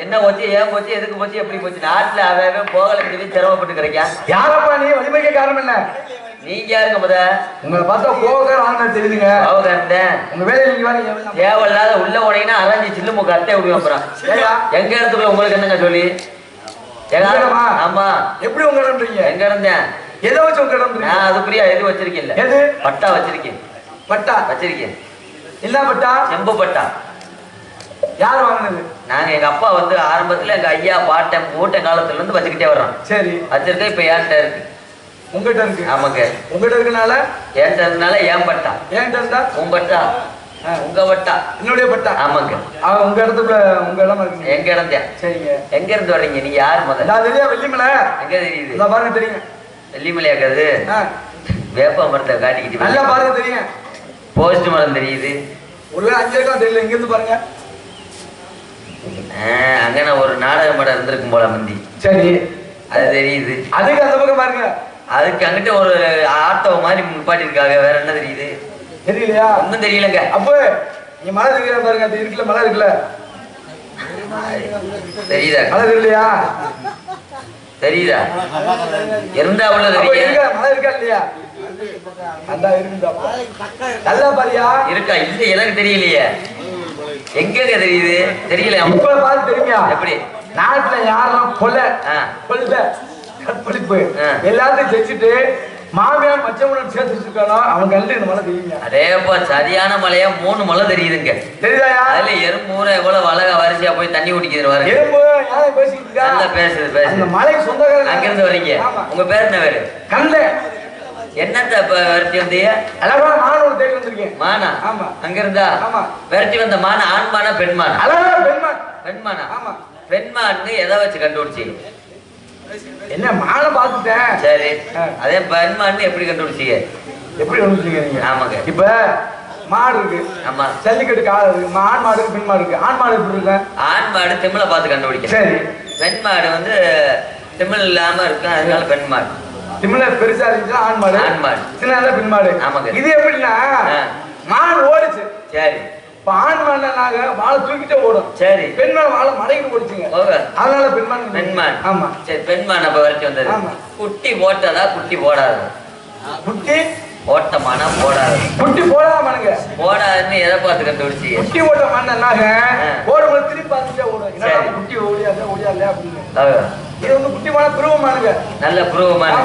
என்ன போச்சு ஏன் போச்சு எதுக்கு போச்சு எப்படி போச்சு நாட்டுல அவன் போகல சொல்லி சிரமப்பட்டு கிடைக்கா யாரப்பா நீ வலிமைக்க காரணம் என்ன நீங்க யாருங்க முத உங்களை பார்த்தா கோவக்கார ஆனா தெரியுதுங்க உங்க வேலையை நீங்க வரீங்க தேவையில்லாத உள்ள உடையினா அரைஞ்சி சில்லு மூக்க அத்தை விடுவேன் அப்புறம் எங்க இடத்துக்குள்ள உங்களுக்கு என்னங்க சொல்லி ஆமா எப்படி உங்க இடம்ன்றீங்க எங்க இருந்தேன் எதை வச்சு உங்க இடம் நான் அதுக்குரிய எது வச்சிருக்கேன் எது பட்டா வச்சிருக்கேன் பட்டா வச்சிருக்கேன் என்ன பட்டா செம்பு பட்டா யார் வாங்கினது நாங்க எங்க அப்பா வந்து ஆரம்பத்துல எங்க ஐயா பாட்டன் மூட்டன் காலத்துல இருந்து வச்சுக்கிட்டே வர்றோம் சரி வச்சிருக்க இப்ப ஏன்ட்ட இருக்கு உங்ககிட்ட இருக்கு ஆமாங்க உங்ககிட்ட இருக்கனால ஏன்ட்ட இருக்கனால ஏன் பட்டா ஏன்ட்ட இருந்தா உன் பட்டா உங்க பட்டா என்னுடைய பட்டா ஆமாங்க உங்க இடத்துல உங்க இடம் இருக்கு எங்க இடந்தேன் சரிங்க எங்க இருந்து வர்றீங்க நீங்க யாரு முதல்ல நான் தெரியா வெள்ளிமலை எங்க தெரியுது நான் பாருங்க தெரியுங்க வெள்ளிமலையாக்காது வேப்ப மரத்தை காட்டிக்கிட்டு நல்லா பாருங்க தெரியுங்க போஸ்ட் மரம் தெரியுது ஒருவேளை 5 ஏக்கர் தெரியல எங்க இருந்து பாருங்க அங்கன ஒரு நாடக மடம் இருந்திருக்கும் போல முந்தி சரி அது தெரியுது அதுக்கு அந்த பக்கம் பாருங்க அதுக்கு அங்கிட்ட ஒரு ஆட்டோ மாதிரி நிப்பாட்டி இருக்காங்க வேற என்ன தெரியுது தெரியலையா ஒன்னும் தெரியலங்க அப்போ நீங்க மழை தெரியுற பாருங்க அது இருக்குல்ல மழை இருக்குல்ல தெரியுதா மழை தெரியலையா தெரியுதா இருந்தா உள்ள தெரியுங்க மழை இருக்கா இல்லையா அந்த இருக்குதா நல்லா பாரியா இருக்கா இல்ல எனக்கு தெரியலையே எங்கங்க தெரியுது தெரியல இப்ப பார்த்து தெரியுங்க எப்படி நாட்டுல யாரெல்லாம் கொலை கற்பழிப்பு எல்லாத்தையும் செஞ்சுட்டு மாமியார் மச்சமுடன் சேர்த்து வச்சிருக்கானோ அவன் கண்டு இந்த மலை தெரியுங்க அதேப்பா சரியான மலையா 3 மலை தெரியுதுங்க தெரியுதா அதுல எறும்பு ஊரை எவ்வளவு அழகா வரிசையா போய் தண்ணி குடிக்கிறது வர எறும்பு யாரும் பேசிக்கிட்டு நல்லா பேசுது அந்த மலைக்கு சொந்தக்காரங்க அங்க இருந்து வரீங்க உங்க பேர் என்ன பேரு கண்ட என்னத்த விரட்டி வந்தீங்க அழகா மானோட தேடி வந்திருக்கேன் மானா ஆமா அங்க இருந்தா ஆமா விரட்டி வந்த மான ஆண் மானா பெண் மானா அழகா பெண்மான் பெண்மானா ஆமா பெண்மான்னு எதை வச்சு கண்டுபிடிச்சி என்ன மானை பார்த்துட்டேன் சரி அதே பெண்மான்னு எப்படி கண்டுபிடிச்சீங்க எப்படி கண்டுபிடிச்சீங்க நீங்க ஆமாங்க இப்ப மாடு இருக்கு ஆமா ஜல்லிக்கட்டு கால இருக்கு ஆண் மாடு இருக்கு பெண் மாடு இருக்கு ஆண் மாடு எப்படி இருக்கு ஆண் மாடு திமிழ பார்த்து கண்டுபிடிக்க சரி பெண் மாடு வந்து திமிழ் இல்லாம இருக்கு அதனால பெண் மாடு திமிழ பெருசா இருந்துச்சுன்னா ஆண் மாடு ஆண் மாடு சின்ன பெண் மாடு ஆமாங்க இது எப்படின்னா மாடு ஓடுச்சு சரி இப்ப ஆண் மாடுனாங்க வாழை தூக்கிட்டே ஓடும் சரி பெண் மாடு வாழை மடங்கிட்டு ஓடிச்சுங்க அதனால பெண்மான் ஆமா சரி பெண்மான் அப்ப வரைக்கும் வந்தது ஆமா குட்டி போட்டதா குட்டி போடாது குட்டி ஓட்டமானா போடாது குட்டி போடாமனுங்க போடாதுன்னு எதை பார்த்து கண்டுபிடிச்சி குட்டி ஓட்ட மாடுனாங்க ஓடும்போது திரும்பி பார்த்துட்டே ஓடும் என்னடா குட்டி ஓடியாத ஓடியாத அப்படின்னு இது வந்து குட்டி மாட புருவமானுங்க நல்ல புருவமான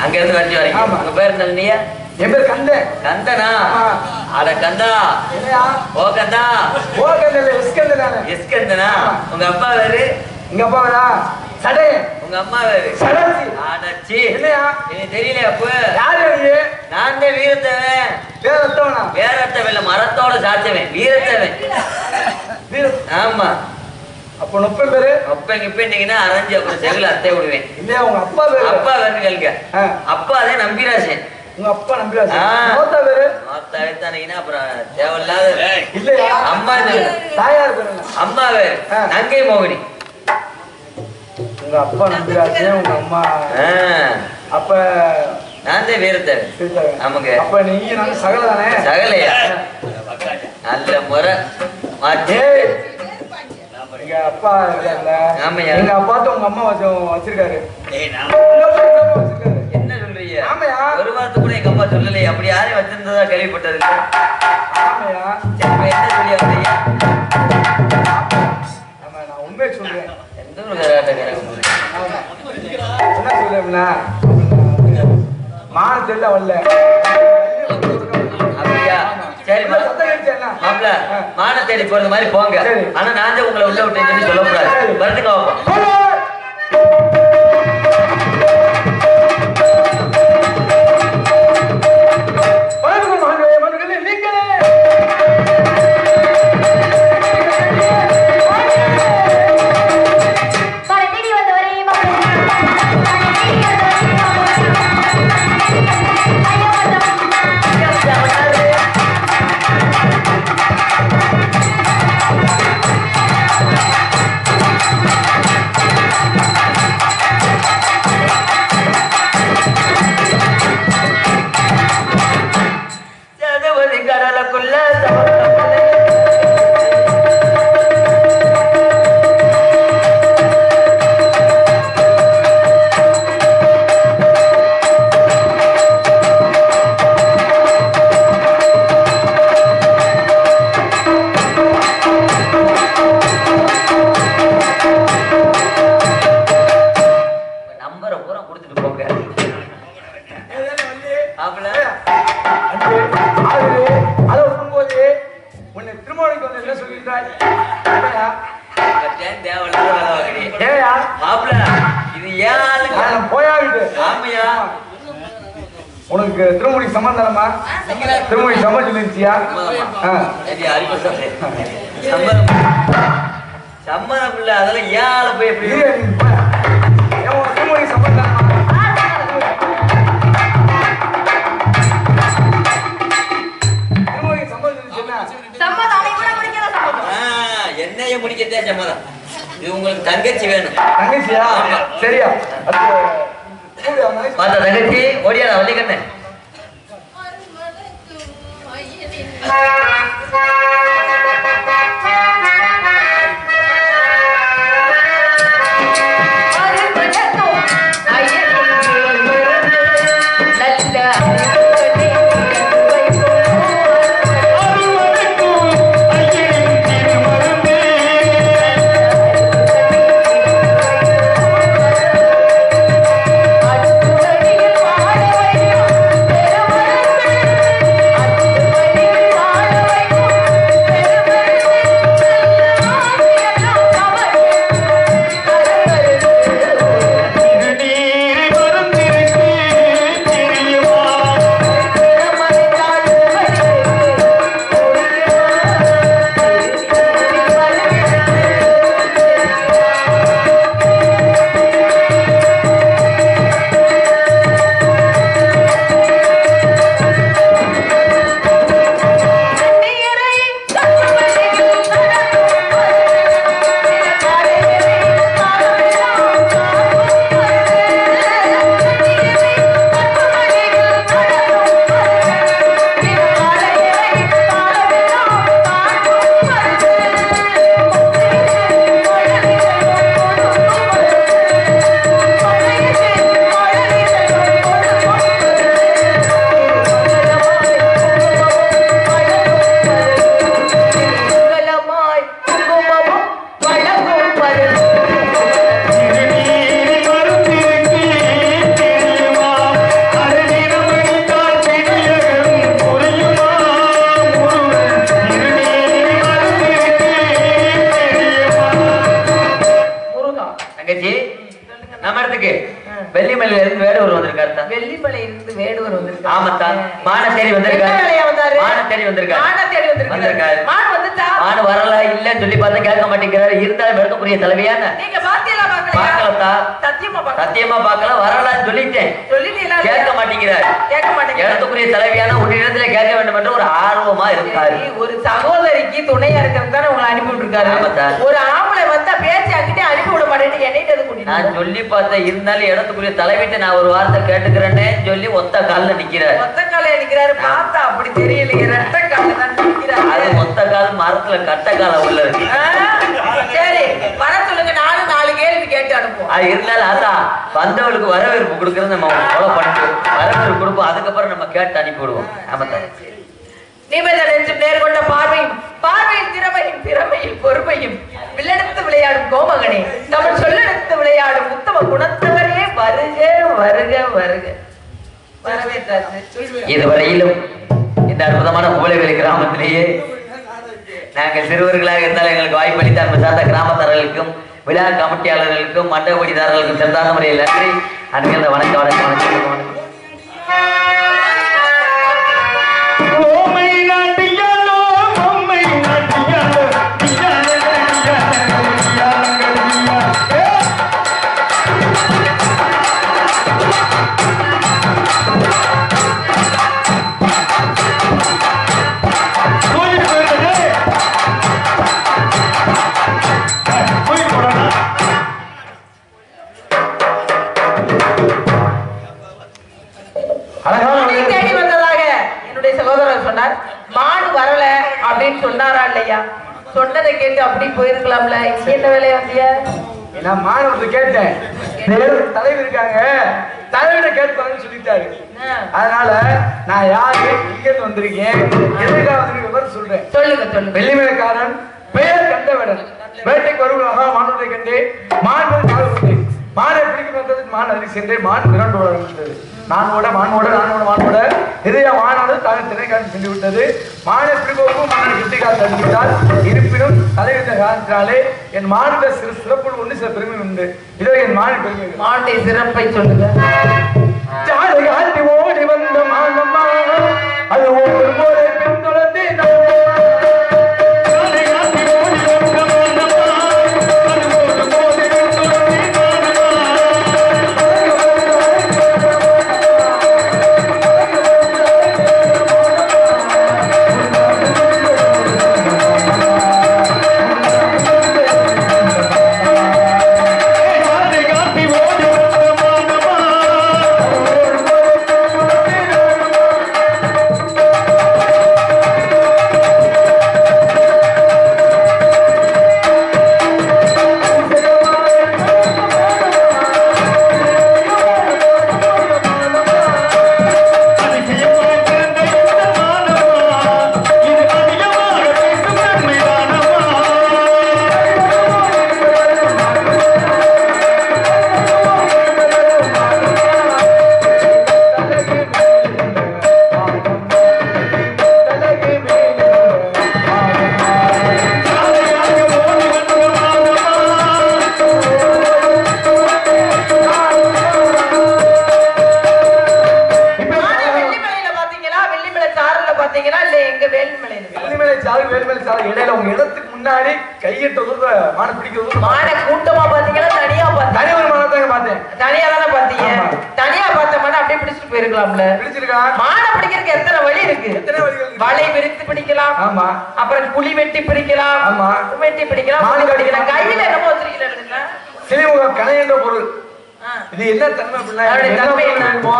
அங்க இருந்து வரைக்கும் வரைக்கும் உங்க பேர் என்ன நீங்க என் பேர் கந்தன் கந்தனா அட கந்தா ஓ கந்தா ஓ கந்தன் எஸ்கந்தனா எஸ்கந்தனா உங்க அப்பா வேறு எங்க அப்பா வேறா சடை உங்க அம்மா வேறு சடச்சி அடச்சி இல்லையா எனக்கு தெரியல அப்ப யாரு நீ நான் தான் வீரத்தவன் வேற அத்தவனா வேற அத்தவன் மரத்தோட சாச்சவன் வீரத்தவன் ஆமா அப்ப நொப்ப பேரு அப்பங்க இப்ப இன்னைக்குன்னா அரைஞ்சு அப்புறம் செகுல அத்தை விடுவேன் இல்லையா உங்க அப்பா பேரு அப்பா வேறு கேளுங்க அப்பா அதே நம்பிராசன் உங்க அப்பா நம்பிராசன் மோத்தா பேரு மோத்தா எடுத்தானீங்கன்னா அப்புறம் தேவையில்லாத இல்லையா அம்மா தாயார் பேரு அம்மா வேறு நங்கை மோகினி உங்க அப்பா நம்பிராசன் உங்க அம்மா அப்ப நான் தான் வீரத்தேவன் ஆமாங்க அப்ப நீங்க நாங்க சகல தானே சகலையா நல்ல முறை மாற்றே எங்க அப்பா இருக்காருல்ல ஆமையா எங்க அப்பா உங்க அம்மா வச்சிருக்காரு என்ன சொல்றீங்க ஆமையா ஒரு வாரத்துக்கு கூட எங்க அம்மா சொல்லலையே அப்படி யாரையும் வச்சிருந்ததா கேள்விப்பட்டது ஆமையா என்ன சொல்லி வந்தீங்க ஆமா நான் உண்மையை சொல்றேன் எந்த ஒரு கராட்டக்காரங்க என்ன சொல்றேன்னா மான தெரியல வரல அப்படியா சரி மாப்பிள்ள மான தேடி போறது மாதிரி போங்க ஆனா நான் தான் உங்களை உள்ள விட்டேன்னு சொல்லக்கூடாது வரதுக்கு பார்ப்போம் உன்னை திருமணத்துக்கு வந்து என்ன சொல்லிட்டாய்? தேவையில்லாத வேலை வாங்குறீங்க. ஏயா மாப்பிள இது ஏன் ஆளுங்க? போயாவிட்டு ஆமையா உனக்கு திருமணி சம்பந்தமா? திருமணி சம்மதம் சொல்லிருச்சியா? சம்மதம் இல்ல, அதெல்லாம் ஏன் ஆளு போய் எப்படி திருமணி சம்பந்தமா? திருமணி சம்மதம் சொல்லிச்சுன்னா என்னைய முடிக்கத்தே சம்மதம். இது உங்களுக்கு தங்கச்சி வேணும். தங்கச்சியா? சரியா? பார்த்தா தங்கச்சி ஓடியாடா வள்ளிக்கண்ணு. வெள்ளிமலையில இருந்து வேடுவர் வந்திருக்காரு. வெள்ளிமலையில இருந்து வேடுவர் வந்திருக்காரு. ஆமாத்தா. மான தேடி வந்திருக்காரு. மான தேடி வந்திருக்காரு. வந்திருக்காரு. மான வரல இல்லன்னு சொல்லி பார்த்தா கேட்க மாட்டேங்கிறாரு. இருந்தாலும் எடுக்கக்கூடிய தலைவியான நீங்க பாத்தீங்களா? பார்க்கலத்தா. சத்தியமா பார்க்கல. வரலான்னு சொல்லிட்டேன். கேட்க மாட்டேங்கிறாரு. எடுக்கக்கூடிய தலைவியான ஒரு இடத்துல கேட்க வேண்டும் என்று ஒரு ஆர்வமா இருக்காரு. ஒரு சகோதரிக்கு துணையா இருக்கிறது தானே உங்களை அனுப்பி விட்டுருக்காரு. ஒரு ஆம்பளை வந்தா பேச்சாக்கிட்டே அனுப்பி விட மாட்டேன்னு என்னைட்டு நான் சொல்லி பார்த்தேன். இருந்தாலும் இடத்துக்குரிய தலைவிட்டு நான் ஒரு வார்த்தை கேட்டுக்கிறேன்னு சொல்லி ஒத்த கால்ல நிக்கிறாரு. ஒத்த கால நிக்கிறாரு. பார்த்தா அப்படி தெரியலையே. ரெட்ட கால தான் நிக்கிறாரு. அது ஒத்த கால் மரத்துல கட்ட கால உள்ள இருக்கு. சரி வர சொல்லுங்க. நாலு கேள்வி கேட்டு அனுப்புவோம். அது இருந்தாலும் அதான் வந்தவளுக்கு வரவேற்பு கொடுக்கறது நம்ம ஃபாலோ பண்ணிட்டு வரவேற்பு கொடுப்போம். அதுக்கப்புறம் நம்ம கேட்டு அனுப்பி விடுவோம். ஆமாத்தான். நிமிர்ந்த நெஞ்சும் நேர்கொண்ட பார்வையும் பார்வையின் திறமையும் திறமையில் பொறுமையும் வில்லெடுத்து விளையாடும் கோமகனே, தமிழ் சொல்லெடுத்து விளையாடும் உத்தம குணத்தவரே வருக வருக வருக. வரவேற்றாச்சு. இதுவரையிலும் இந்த அற்புதமான புகழவேலி கிராமத்திலேயே நாங்கள் சிறுவர்களாக இருந்தாலும் எங்களுக்கு வாய்ப்பளித்த அன்பு சார்ந்த கிராமத்தாரர்களுக்கும் விழா கமிட்டியாளர்களுக்கும் மண்டபடிதாரர்களுக்கும் சிறந்த முறையில் நன்றி. அன்பில் வணக்கம் வணக்கம் வணக்கம் வணக்கம். சொன்னாரா இல்லையா? சொன்னதை கேட்டு அப்படி போயிருக்கலாம்ல. என்ன வேலையை வந்திய? நான் மாணவர்கிட்ட கேட்டேன். தலைவர் இருக்காங்க, தலைவரை கேட்பாங்கன்னு சொல்லிட்டாரு. அதனால நான் யாரு, இங்க வந்திருக்கேன், எதுக்காக வந்திருக்கேன் சொல்றேன். சொல்லுங்க சொல்லுங்க. வெள்ளிமலைக்காரன் பெயர் கண்டவடன் வேட்டைக்கு வருவதாக மாணவரை கண்டு மாணவர் மானை பிடிக்க வந்தது. மான் அருகே சென்றே மான் திரண்டு ஓட ஆரம்பித்தது. மானோட இதய மானானது தான் திணைக்காட்டு சென்று விட்டது. மானை பிடிப்பதற்கும் மன்னன் கிட்டிக்கால் தடுத்துவிட்டால். இருப்பினும் தலைவித்த காலத்தினாலே என் மாநில சிறப்பு ஒன்று சில பெருமை உண்டு. இதோ என் மாநில பெருமை. மாட்டை சிறப்பை சொல்லுங்க. ஜாதி ஓடி வந்த மானம்மா அது ஒரு போல பின்தொடர்ந்து இடையில உங்க இடத்துக்கு முன்னாடி கையிட்ட மான பிடிக்கிறது. மான கூட்டமா பாத்தீங்களா தனியா பாத்தீங்க? தனி ஒரு மானத்தாங்க பார்த்தேன். தனியா தானே பாத்தீங்க? தனியா பார்த்த மான அப்படியே பிடிச்சிட்டு போயிருக்கலாம்ல. பிடிச்சிருக்கா? மான பிடிக்கிறதுக்கு எத்தனை வழி இருக்கு? எத்தனை வழிகள்? வலை விரித்து பிடிக்கலாம். ஆமா. அப்புறம் குழி வெட்டி பிடிக்கலாம். ஆமா. வெட்டி பிடிக்கலாம். மான பிடிக்கலாம். கையில என்னமோ வச்சிருக்கீங்க. சிலிமுகம் கணை என்ற பொருள். இது என்ன தன்மை அப்படின்னா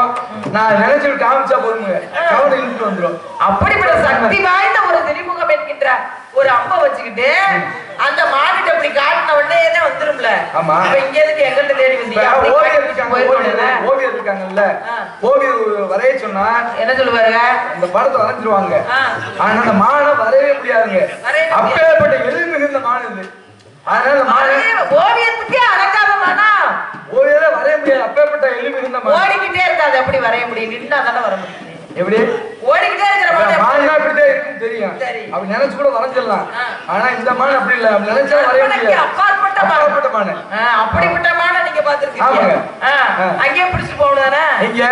நான் நினைச்சு காமிச்சா போதுங்க கவனம் இழுத்து வந்துடும். அப்படிப்பட்ட சக்தி வாய்ந்த ஒரு திரிமுகம் என்கின்ற ஒரு அம்பை வச்சுக்கிட்டு அந்த மாநில அப்படி காட்டின உடனே வந்துரும்ல. ஆமா. இங்க எதுக்கு எங்கிட்ட தேடி வந்தீங்க? ஓவியர் இருக்காங்கல்ல, ஓவியர் வரைய சொன்னா என்ன சொல்லுவாங்க? இந்த படத்தை வரைஞ்சிருவாங்க. ஆனா அந்த மானை வரையவே முடியாதுங்க. அப்பேற்பட்ட எளிமை மிகுந்த மான் இது. அதனால ஓவியத்துக்கே அடக்காத மானா ஓவியரை வரைய முடியாது. அப்பேற்பட்ட எளிமை மிகுந்த மான். ஓடிக்கிட்டே இருக்காது. எப்படி வரைய முடியும்? நின்னா தானே வர முடியும். எப்படி ஓடிக்கிட்டே இருக்கிற மான் அப்படிதான் இருக்குன்னு தெரியும். அப்படி நினைச்சு கூட வரைஞ்சிடலாம். ஆனா இந்த மான் அப்படி இல்ல. அப்படி நினைச்சா வரைய முடியாது. அப்பாற்பட்ட மான். அப்படிப்பட்ட மான நீங்க பாத்துருக்கீங்க. அங்கேயே பிடிச்சு போகணுதானே? இங்க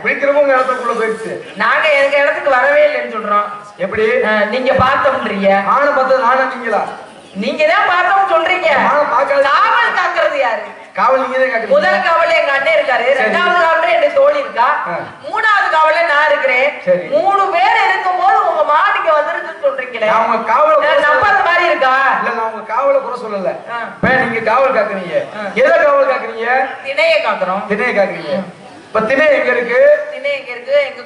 பிடிக்கிறவங்க இடத்துக்குள்ள போயிடுச்சு. நாங்க எங்க இடத்துக்கு வரவே இல்லைன்னு சொல்றோம். எப்படி நீங்க பார்த்தோம்ன்றீங்க? ஆன பார்த்தது நானா நீங்களா? நீங்க தான் பார்த்தோம் சொல்றீங்க. காவல் காக்குறது யாரு? காவல் நீங்க தான் காக்குறீங்க. முதல் காவல்ல எங்க அண்ணன் இருக்காரு. இரண்டாவது காவல்ல என் தோழி இருக்கா. மூணாவது காவல்ல நான் இருக்கிறேன். 3 பேர் இருக்கும்போது உங்க மாடிக்கு வந்துருக்குன்னு சொல்றீங்களே. அவங்க காவல நம்புற மாதிரி இருக்கா? இல்ல நான் உங்க காவல குறை சொல்லல. நீங்க காவல் காக்குறீங்க. எதை காவல் காக்குறீங்க? திணையை காக்குறோம். திணையை காக்குறீங்க. இப்ப திணை எங்க இருக்கு? திணை எங்க இருக்கு? எங்க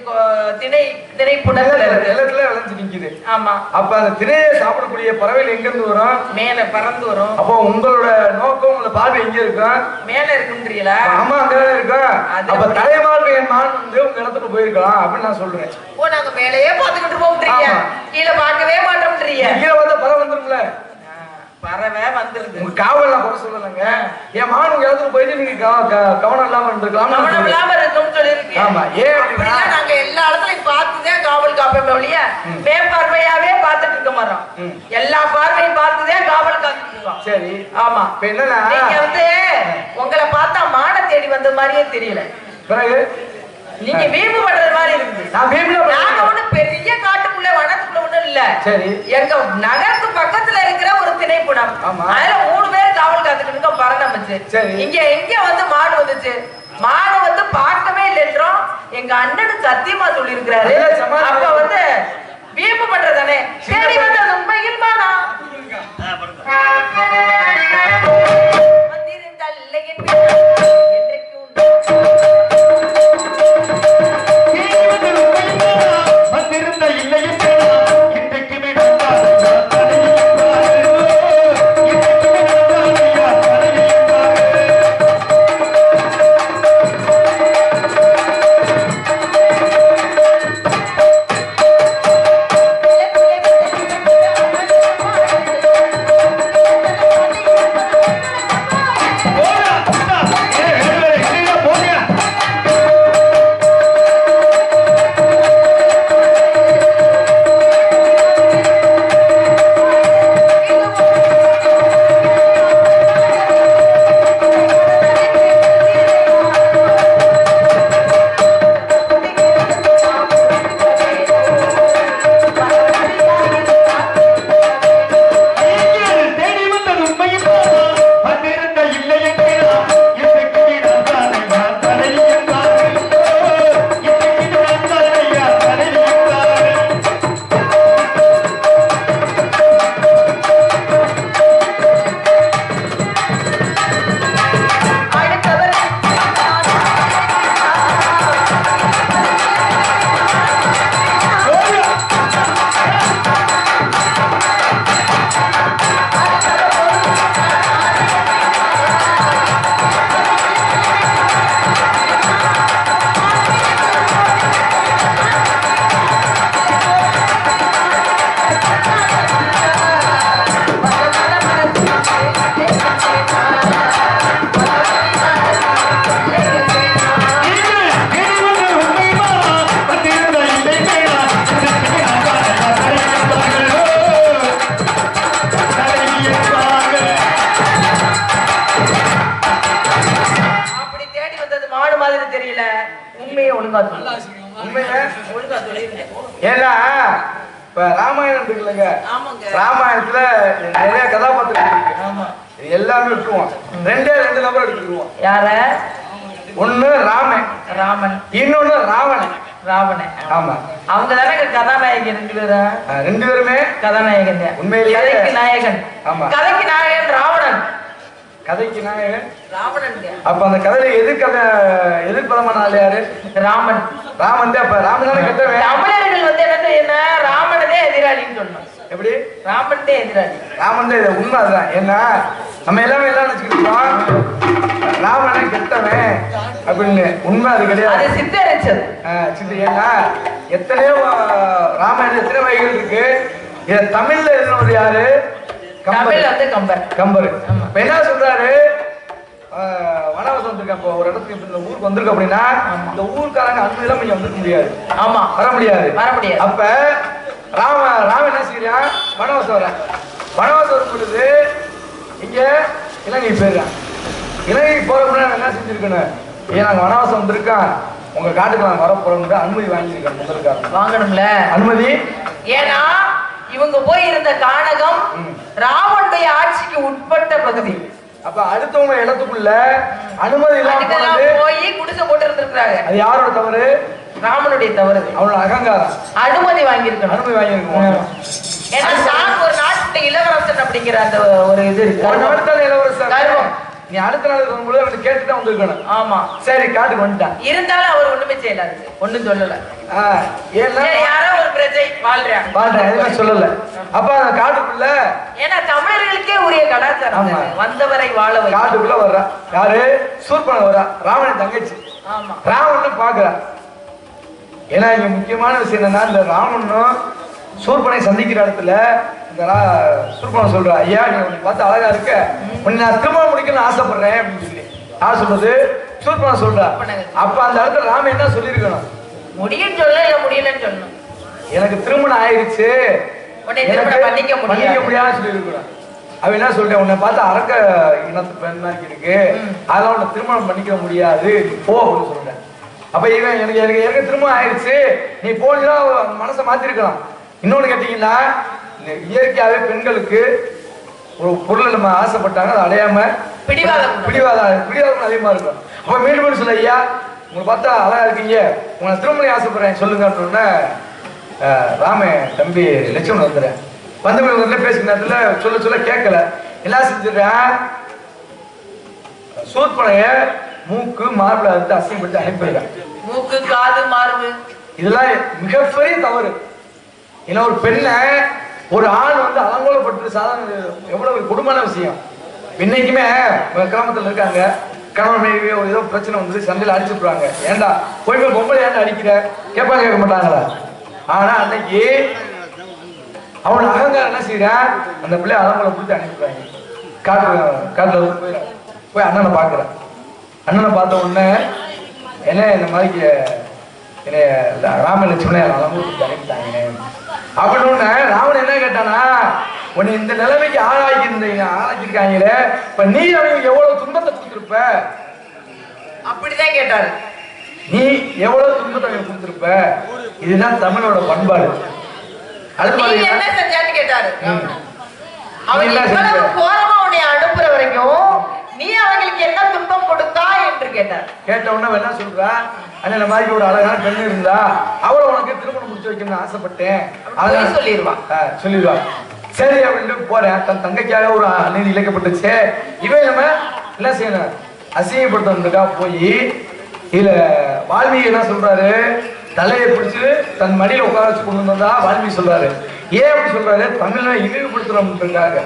திணை புணத்துல இருக்கு. எல்லாத்துல விளைஞ்சு நிக்குது. ஆமா. அப்ப அந்த திணையை சாப்பிடக்கூடிய பறவைகள் எங்க இருந்து வரும்? மேல பறந்து வரும். அப்போ உங்களோட நோக்கம் உங்களோட பார்வை எங்க இருக்கும்? மேல இருக்குன்றீங்களா? ஆமா அங்கதான் இருக்கும். அப்ப தலைமார்பு என் மான் வந்து உங்க இடத்துக்கு போயிருக்கலாம் அப்படின்னு நான் சொல்றேன். ஓ நாங்க மேலேயே பாத்துக்கிட்டு போம்ன்றீங்க. கீழே பார்க்கவே மாட்டோம்ன்றீங்க. கீழே வந்தா பறவை வந்துரும்ல. பறவை வந்துருது. உங்க காவல் நான் குறை சொல்லலங்க. என் மான் உங்க இடத்துக்கு போயிட்டு நீங்க கவனம் இல்லாம இருந்திருக்கலாம். கவனம் இல்லாம இருக்கணும்னு சொல்லிருக்கீங்க. ஆமா. ஏன் அப்படின்னா நாங்க எல்லா இடத்துலயும் பார்த்துதான் காவல் காப்போமே ஒழிய மேற்பார்வையாவே பார்த்துட்டு இருக்க மாட்டோம். எல்லா பார்வையும் பார்த்துதான் காவல் காத்துட்டு இருக்கோம். சரி. ஆமா. இப்ப என்னன்னா நீங்க உங்களை பார்த்தா மான தேடி வந்த மாதிரியே தெரியல. பிறகு நீங்க வீம்பு பண்றது மாதிரி இருக்குது. நான் வீம்புல நாங்க ஒண்ணு பெரிய காட்டுக்குள்ள வனத்துக்குள்ள ஒண்ணும் இல்ல. சரி. எங்க நகருக்கு பக்கத்துல இருக்கிற ஒரு திணைப்புடம். அதுல 3 பேர் காவல் காத்துக்கிட்டு பரணம் வச்சு. இங்க எங்க வந்து மாடு வந்துச்சு. மாடு வந்து பார்க்கவே இல்லைன்றோம் எங்க அண்ணன் சத்தியமா சொல்லி இருக்கிறாரு. அப்ப வந்து வீம்பு பண்றதானே தேடி வந்து அது உண்மையில் மானா இப்ப ராமாயணம் இருக்குல்லங்க, ஆமாங்க. ராமாயணத்துல நிறைய கதாபாத்திரம் இருக்கு. ஆமா. இது எல்லாமே விட்டுருவோம். ரெண்டு நபர் எடுத்துக்குவோம். யார? ஒண்ணு ராமன், ராமன். இன்னொன்னு ராவணன். ராவணன். ஆமா, அவங்க தானே கதாநாயகன். ரெண்டு பேருமே கதாநாயகன். உண்மையிலேயே கதைக்கு நாயகன். ஆமா, கதைக்கு நாயகன் ராவணன். கதைக்கு நாயகன் ராவணன். அப்ப அந்த கதையில எதிர்பதமான ஆள் யாரு? ராமன். ராமன் தான். அப்ப ராமன் கெட்டவன். தமிழர்கள் வந்து என்ன ராமனதே எதிராளின்னு சொன்னோம். எப்படி? ராமன் தான் எதிராளி. ராமன் தான். உண்மை அதுதான். ஏன்னா நம்ம எல்லாமே எல்லாம் நினைச்சுக்கிட்டோம் ராமனே கெட்டவன் அப்படின்னு. உண்மை அது கிடையாது. அது சித்தரிச்சது. ஏன்னா எத்தனையோ ராமாயணம் எத்தனை வகைகள் இருக்கு. இத தமிழ்ல எழுதினவர் யாரு? தமிழ்ல வந்து கம்பர். கம்பர். இப்ப என்ன சொல்றாரு? வனவாசம் வந்திருக்க. இப்போ ஒரு இடத்துக்கு இந்த ஊருக்கு வந்திருக்கு அப்படின்னா இந்த ஊருக்காரங்க அன்பு எல்லாம் இங்க வந்துக்க முடியாது. ஆமா, வர முடியாது. அப்ப ராம என்ன செய்யறான்? வனவாசம் வர. வனவாசம் வரும் பொழுது இங்க இலங்கை போயிடுறான். இலங்கைக்கு போற முன்னாடி என்ன செஞ்சிருக்கணும்? ஏன் நாங்க வனவாசம் வந்திருக்கான், உங்க காட்டுக்கு நாங்க வர போறோம் அனுமதி வாங்கியிருக்கோம். முதல்ல வாங்கணும்ல அனுமதி. ஏன்னா இவங்க போய் இருந்த கானகம் ராவனுடைய ஆட்சிக்கு உட்பட்ட பகுதி. அப்ப அடுத்தவங்க இடத்துக்குள்ள அனுமதி இல்லாம போய் குடிசை போட்டு இருந்திருக்காங்க. அது யாரோட தவறு? ராமனுடைய தவறு. அவனோட அகங்காரம். அனுமதி வாங்கியிருக்கணும். அனுமதி வாங்கியிருக்கணும். ஏன்னா நான் ஒரு நாட்டு இளவரசன் அப்படிங்கிற அந்த ஒரு இது இருக்கு. இளவரசன் நீ அடுத்த நாள் வரும்போது அவன் கேட்டுதான் வந்திருக்கணும். ஆமா, சரி காட்டுக்கு வந்துட்டான். இருந்தாலும் அவர் ஒண்ணுமே செய்யலாது, ஒண்ணும் சொல்லல. யாரோ ஒரு பிரஜை வாழ்றாங்க, எதுவுமே சொல்லல. அப்ப அந்த காட்டுக்குள்ள ஏன்னா தமிழர்களுக்கே உரிய கலாச்சாரம் வந்தவரை வாழ வை. காட்டுக்குள்ள வர்றா யாரு? சூர்பனை வர்றா, ராவணன் தங்கச்சி. ஆமா, ராவணன் பாக்குறா. ஏன்னா இங்க முக்கியமான விஷயம் என்னன்னா இந்த ராவணனும் சூர்பனை சந்திக்கிற இடத்துல இந்த சூர்பனை சொல்றா, ஐயா நீ உன்னை பார்த்து அழகா இருக்க, உன்னை நான் திருமணம் முடிக்கணும்னு ஆசைப்படுறேன் அப்படின்னு சொல்லி யார் சொல்றது? சூர்பனை சொல்றா. அப்ப அந்த இடத்துல ராம என்ன சொல்லிருக்கணும்? முடியும் சொல்ல இல்ல முடியலன்னு சொல்லணும். எனக்கு திருமணம் ஆயிடுச்சு, பண்ணிக்க முடியாதுன்னு சொல்லிருக்கணும். அவ என்ன சொல்றேன்? உன்னை பார்த்து அரக்க இனத்து பெண் மாதிரி இருக்கு, அதெல்லாம் உன்னை திருமணம் பண்ணிக்க முடியாது, போ அப்படின்னு சொல்றேன். அப்ப இவன் எனக்கு எனக்கு திருமணம் ஆயிடுச்சு, நீ போனா மனசை மாத்திருக்கலாம். இன்னொன்னு கேட்டீங்கன்னா இயற்கையாவே பெண்களுக்கு ஒரு பொருளை நம்ம ஆசைப்பட்டாங்க அதை அடையாம பிடிவாதம் அதிகமா இருக்கும். அப்ப மீண்டும் சொல்ல, ஐயா உங்களை பார்த்தா அழகா இருக்கீங்க, உங்களை திருமணம் ஆசைப்படுறேன் சொல்லுங்க அப்படின்னா ராம தம்பி லட்சுமணன் வந்துடுறேன். வந்து பேசுகிற நேரத்துல சொல்ல சொல்ல கேட்கல. என்ன செஞ்சிடறேன்? சூர்பனைய மூக்கு மார்பில் வந்து அசிங்கப்பட்டு அனுப்பிடுறேன். மூக்கு காது மார்பு இதெல்லாம் மிகப்பெரிய தவறு. ஏன்னா ஒரு பெண்ணை ஒரு ஆண் வந்து அலங்கோலப்பட்டு சாதாரண எவ்வளவு ஒரு கொடுமையான விஷயம். இன்னைக்குமே கிராமத்துல இருக்காங்க, கணவன் மனைவி ஒரு ஏதோ பிரச்சனை வந்து சண்டையில அடிச்சுடுறாங்க. ஏண்டா போய் பொம்பளை ஏன்டா அடிக்கிற கேட்பாங்க, கேட்க மாட்டாங்களா? ஆனா அன்னைக்கு அவனோட அகங்காரம் என்ன செய்யறான்? அந்த பிள்ளை அலங்கோலை பிடிச்சி அனுப்பிடுறாங்க. காட்டுல போய் அண்ணனை பாக்குறேன். அண்ணனை பார்த்த உடனே என்ன இந்த மாதிரி ராம லட்சுமண அலங்கோலை அனுப்பிட்டாங்க அப்படின்னு ராவணன் என்ன கேட்டானா, உன்னை இந்த நிலைமைக்கு ஆளாக்கிருக்காங்களே, இப்ப நீ அவங்களுக்கு எவ்வளவு துன்பத்தை கொடுத்திருப்ப அப்படிதான் கேட்டாரு. நீ எவ்வளவு துன்பத்தை அவங்க கொடுத்திருப்ப. இதுதான் தமிழோட பண்பாடு. என்ன செஞ்சான்னு கேட்டாரு. அவங்க கோரமா உன்னை அனுப்புற வரைக்கும் நீ அவங்களுக்கு என்ன துன்பம் கொடுத்தா என்று கேட்டார். கேட்ட உடனே என்ன சொல்றா, அந்த மாதிரி ஒரு அழகான பெண் இருந்தா அவளை உனக்கு திருமணம் முடிச்சு வைக்கணும்னு ஆசைப்பட்டேன் சொல்லிடுவா. சரி அப்படின்ட்டு போறேன். தன் தங்கைக்காக ஒரு அநீதி இழைக்கப்பட்டுச்சு. இவன் நம்ம என்ன செய்யணும்? அசிங்கப்படுத்தா போய் இதுல வால்மீகி என்ன சொல்றாரு? தலையை பிடிச்சு தன் மடியில உட்கார வச்சு கொண்டு வந்தா வால்மீகி சொல்றாரு. ஏன் அப்படி சொல்றாரு? தமிழை இழிவுபடுத்துறோம்ன்றாங்க.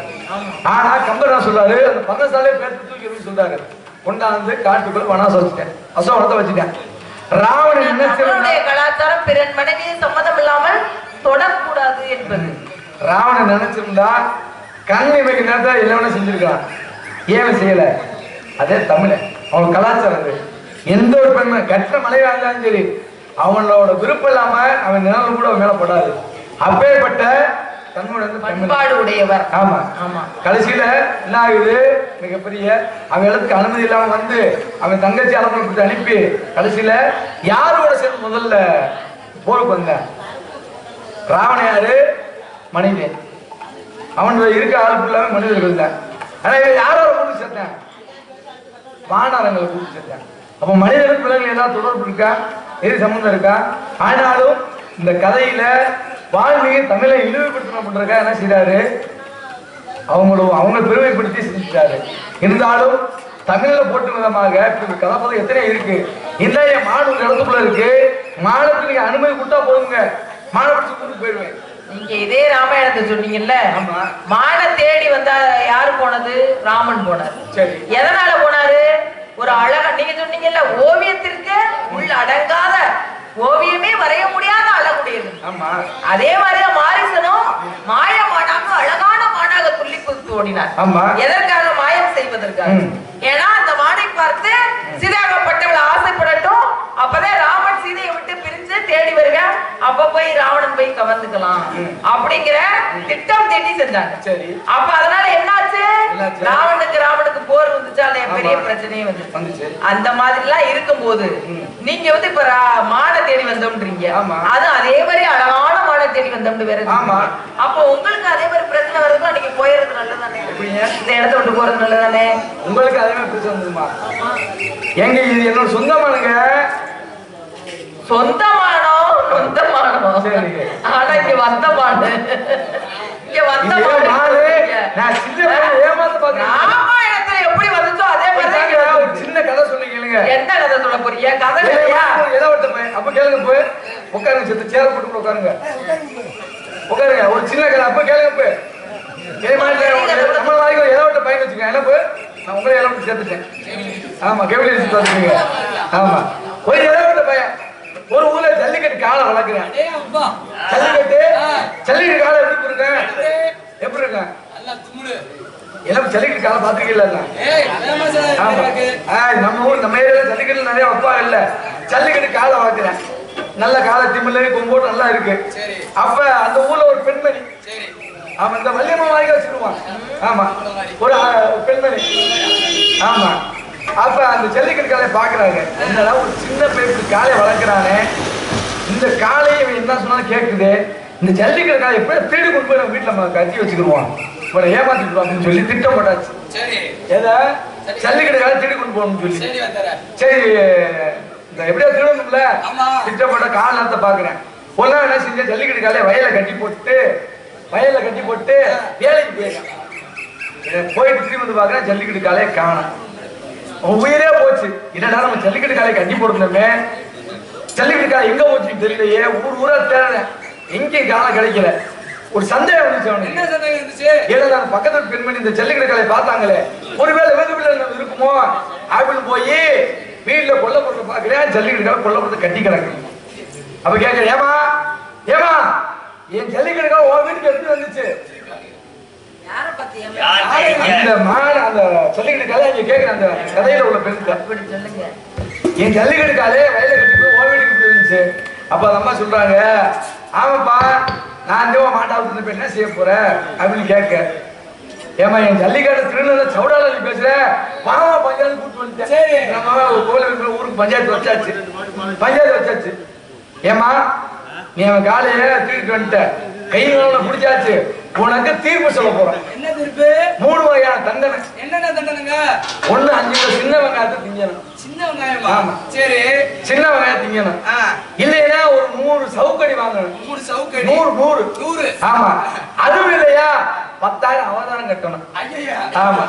ஆனா கம்பர் என்ன சொல்றாரு? அந்த பந்தசாலே பேர்த்து தூக்கி சொல்றாரு. கொண்டாந்து காட்டுக்குள்ள வனவாசம் வச்சுட்டேன், அசோகத்தை வச்சுட்டேன். ராவணன் என்ன கலாச்சாரம் பிறன் மனைவியை சம்மதம் இல்லாமல் தொடக்கூடாது என்பது. ராவணன் நினைச்சிருந்தா கண்ணை வைக்க நேரத்தை எல்லாமே செஞ்சிருக்கான். ஏன் செய்யல? அதே தமிழ அவன் கலாச்சாரம். எந்த ஒரு பெண்மை கற்ற மனைவியா இருந்தாலும் சரி அவனோட விருப்பம் இல்லாம அவன் நிலம் கூட மேலப்படாது. அப்பேற்பட்ட பண்பாடு உடையவர். ஆமா ஆமா. கடைசியில என்ன ஆகுது? மிகப்பெரிய அவன் இடத்துக்கு அனுமதி இல்லாம வந்து அவன் தங்கச்சி அலங்கோலை அனுப்பி கடைசியில யாரோட சேர்ந்து முதல்ல போருக்கு வந்த ராவணன் யாரு? மனிதன். அவன் இருக்க ஆள் ஃபுல்லாவே மனிதர்கள் தான். ஆனா யாரோ கூப்பிட்டு சேர்த்தேன், வானரங்களை கூப்பிட்டு சேர்த்தேன். அப்ப மனிதனுக்கு விலங்குகள் ஏதாவது தொடர்பு இருக்கா, எது சம்பந்தம் இருக்கா? ஆனாலும் இந்த கதையில வால்மீகி தமிழை இழிவுபடுத்தணும் பண்றக்கா என்ன செய்யறாரு, அவங்க பெருமைப்படுத்தி செஞ்சுட்டாரு. இருந்தாலும் தமிழ்ல போட்டு விதமாக கதாபாத்திரம் எத்தனை இருக்கு. இந்த மாடு ஒரு இடத்துக்குள்ள இருக்கு, மாடத்துக்கு நீங்க அனுமதி கொடுத்தா போதுங்க, மாடை பிடிச்சு கூட்டு போயிடுவேன். நீங்க இதே ராமாயணத்தை சொன்னீங்கல்ல, மான தேடி வந்தா யாரு போனது? ராமன் போனார். சரி, எதனால போனாரு? ஒரு அழகா நீங்க சொன்னீங்கல்ல, ஓவியத்திற்கு உள்ள அடங்காத, ஓவியமே வரைய முடியாத அழகுடையது. அதே மாதிரியா மாரிசனும் மாயமானாக அழகான மானாக துள்ளி குதித்து ஓடினார். எதற்காக? மாயம் செய்வதற்காக. ஏன்னா அந்த மானை பார்த்து சீதாகப்பட்டவள் ஆசைப்படட்டும், அப்பதான் ராமன் சீதையை விட்டு பிரிஞ்சு தேடி வருக, அப்ப போய் ராவணன் போய் கவர்ந்துக்கலாம் அப்படிங்கிற திட்டம் தீட்டி செஞ்சாங்க. சரி, அப்ப அதனால என்னாச்சு? ராவணுக்கு போர் வந்துச்சாலே பெரிய பிரச்சனையே வந்து. அந்த மாதிரி எல்லாம் இருக்கும்போது நீங்க வந்து இப்ப மானை தேடி வந்தோம்ன்றீங்க, அது அதே மாதிரி அழகான மானை தேடி வந்தோம்னு வேற. அப்ப உங்களுக்கு அதே மாதிரி பிரச்சனை வருதுன்னா நீங்க போயிடுறது நல்லதானே, இந்த இடத்த விட்டு போறது நல்லதானே? உங்களுக்கு அதே மாதிரி பிரச்சனை வந்துருமா? எங்க இது என்னோட சொந்தமானுங்க, சொந்தமானோ சொந்தமானோ, ஆனா இங்க வந்த மாடு, இங்க வந்த மாடு நான் சின்ன ஏமாத்த பாத்தேன். ராமாயணத்துல எப்படி வந்துச்சோ அதே மாதிரி ஒரு சின்ன கதை சொல்லி கேளுங்க. என்ன கதை சொல்ல போறீங்க? கதை இல்லையா? ஏதோ ஒருத்தர் அப்ப கேளுங்க, போய் உட்காருங்க, சேர்த்து சேர போட்டு உட்காருங்க, உட்காருங்க. ஒரு சின்ன கதை அப்ப கேளுங்க. போய் நம்ம வாய்க்கு ஏதோ ஒரு பையன் வச்சுக்கேன், என்ன போய் நான் உங்களை ஏதோ சேர்த்துட்டேன். ஆமா, கெவிலி வச்சு பார்த்துக்கீங்க. ஆமா, ஒரு ஏதோ ஒரு பையன் ஒரு ஊர்ல ஜல்லிக்கட்டு காலை வளர்க்குறேன். ஜல்லிக்கட்டு காலை எப்படி இருக்கேன், எப்படி இருக்கேன்? எல்லாம் ஜல்லிக்கட்டு காலை பாத்துக்கல. நம்ம ஊர் நம்ம ஏரியால ஜல்லிக்கட்டு நிறைய வைப்பா இல்ல, ஜல்லிக்கட்டு காலை வளர்க்குறேன். நல்ல காலை திமிழ் கொம்போட்டு நல்லா இருக்கு. அப்ப அந்த ஊர்ல ஒரு பெண்மணி, அவன் இந்த வள்ளியம்மா வாங்கி வச்சிருவான். ஆமா, ஒரு பெண்மணி. ஆமா, அப்ப அந்த ஜல்லிக்கட்டு காலையை பாக்குறாங்க. என்னடா ஒரு சின்ன பையன் காலையை வளர்க்குறானே, இந்த காலையை என்ன சொன்னாலும் கேட்குது, இந்த ஜல்லிக்கட்டு காலை எப்படி தேடி கொண்டு போய் நம்ம வீட்டுல கட்டி வச்சுக்கிடுவோம், இவனை ஏமாத்திட்டு அப்படின்னு சொல்லி திட்டம் போட்டாச்சு. ஏதா ஜல்லிக்கட்டு காலை தேடி கொண்டு போகணும்னு சொல்லி, சரி இந்த எப்படியா திருடணும்ல திட்டம் போட்ட கால நேரத்தை பாக்குறேன். ஒரு நாள் என்ன செஞ்ச, ஜல்லிக்கட்டு காலையை வயலை கட்டி போட்டு வேலைக்கு போயிருக்கேன். போயிட்டு திரும்பி வந்து பாக்குறேன், ஜல்லிக்கட்டு காலையை காணும். உயிரே போச்சு. என்னடா நம்ம ஜல்லிக்கட்டு காலை கட்டி போடணுமே, ஜல்லிக்கட்டு காலை எங்க போச்சுன்னு தெரியலையே, ஊரா தேடுறேன், எங்கேயும் காலம் கிடைக்கல. ஒரு சந்தேகம் வந்துச்சு அவனுக்கு. என்ன சந்தேகம் இருந்துச்சு? ஏன்னா பக்கத்து பெண்மணி இந்த ஜல்லிக்கட்டு காலை பார்த்தாங்களே, ஒருவேளை வெகுபிள்ளை இருக்குமோ அப்படின்னு போய் வீட்டுல கொல்லப்பட்டு பாக்குறேன், ஜல்லிக்கட்டு காலை கொல்லப்பட்டு கட்டி கிடக்கு. அப்ப கேட்கிறேன், ஏமா என் ஜல்லிக்கட்டு காலை உன் வீட்டுக்கு எப்படி வந்துச்சு? அந்த மாடு அந்த ஜல்லிக்கட்டு காலை இங்க கேட்கிறேன், அந்த கதையில உள்ள பெண் சொல்லுங்க, என் ஜல்லிக்கட்டு காலே வயல கட்டி போய் உன் வீட்டுக்கு எப்படி இருந்துச்சு? அப்ப அந்த அம்மா சொல்றாங்க, ஆமாப்பா நான் தேவ மாட்டாவது என்ன செய்ய போறேன் அப்படின்னு கேட்க, ஏமா என் ஜல்லிக்கட்டு திருநெல்வேலி சவுடால நீ பேசுற, மாமா பஞ்சாயத்து கூட்டு வந்துட்டேன். சரி, நம்ம கோவில் ஊருக்கு பஞ்சாயத்து வச்சாச்சு. ஏமா நீ அவன் காலைய தூக்கிட்டு வந்துட்ட, கை பிடிச்சாச்சு, உனக்கு தீர்ப்பு சொல்ல போறேன். என்ன தீர்ப்பு? 3 வகையான தண்டனை. என்னென்ன தண்டனைங்க? 1 5 கிலோ சின்ன வெங்காயத்தை திங்கணும். சின்ன வெங்காயம்? ஆமா. சரி, சின்ன வெங்காயம் திங்கணும். இல்லையா ஒரு 100 சவுக்கடி வாங்கணும். 100 சவுக்கடி? 100. ஆமா. அதுவும் இல்லையா 10,000 அவதாரம் கட்டணும். ஐயா. ஆமா.